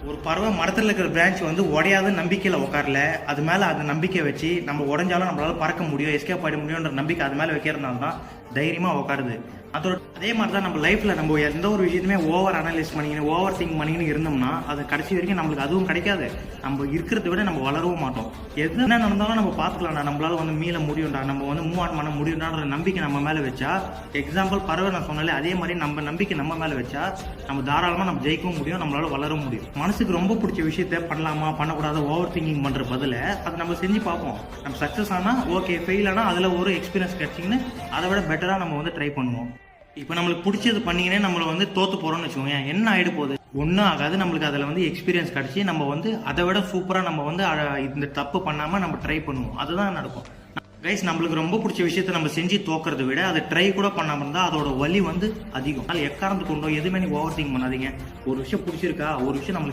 ஒரு பறவை மரத்தில் இருக்கிற பிரான்ச் வந்து உடையாத நம்பிக்கையில் உட்காரல, அது மேலே அந்த நம்பிக்கை வச்சு நம்ம உடஞ்சாலும் நம்மளால பறக்க முடியும், எஸ்கேப் ஆகிட முடியுன்ற நம்பிக்கை அது மேலே வைக்கிறதுனால தான் தைரியமாக உட்காருது. அதே மாதிரி தான் நம்ம லைஃப்பில் நம்ம எந்த ஒரு விஷயத்தையுமே ஓவர் அனலைஸ் பண்ணிக்கின்னு ஓவர் திங்க் பண்ணிக்கின்னு இருந்தோம்னா அது கடைசி வரைக்கும் நம்மளுக்கு அதுவும் கிடைக்காது. நம்ம இருக்கிறத விட நம்ம வளரவும் மாட்டோம். என்ன நடந்தாலும் நம்ம பார்த்துக்கலாம்டா, நம்மளால வந்து மீள முடியும்டா, நம்ம வந்து மூவ் ஆன் பண்ண முடியும்ன்ற நம்பிக்கை நம்ம மேலே வச்சா, எக்ஸாம்பிள் பறவை நான் சொன்னாலே அதே மாதிரி நம்ம நம்பிக்கை நம்ம மேலே வச்சா நம்ம தாராளமாக நம்ம ஜெயிக்கவும் முடியும், நம்மளால வளரவும் முடியும். மனசுக்கு ரொம்ப பிடிச்ச விஷயத்த பண்ணலாமா பண்ணக்கூடாத ஓவர் திங்கிங் பண்ணுற பதில் அதை நம்ம செஞ்சு பார்ப்போம். நம்ம சக்ஸஸ் ஆனால் ஓகே, ஃபெயில் ஆனால் அதில் ஒரு எக்ஸ்பீரியன்ஸ் கிடைச்சிங்கன்னு அதை விட பெட்டராக நம்ம வந்து ட்ரை பண்ணுவோம். இப்போ நம்மளுக்கு பிடிச்சது பண்ணிங்கன்னே நம்மளை வந்து தோற்று போகிறோம்னு வச்சுக்கோங்க, என்ன ஆகிடு போகுது? ஒன்றும் ஆகாது. நம்மளுக்கு அதில் வந்து எக்ஸ்பீரியன்ஸ் கிடச்சி நம்ம வந்து அதை விட சூப்பராக நம்ம வந்து இந்த தப்பு பண்ணாமல் நம்ம ட்ரை பண்ணுவோம். அதுதான் நடக்கும் கைஸ். நம்மளுக்கு ரொம்ப பிடிச்ச விஷயத்த நம்ம செஞ்சு தோக்கிறத விட அதை ட்ரை கூட பண்ணாமல் இருந்தால் அதோட வலி வந்து அதிகம். அதனால் எக்காரணத்து கொண்டோ எதுவுமே நீ ஓவர் திங்க் பண்ணாதீங்க. ஒரு விஷயம் பிடிச்சிருக்கா, ஒரு விஷயம் நம்மளுக்கு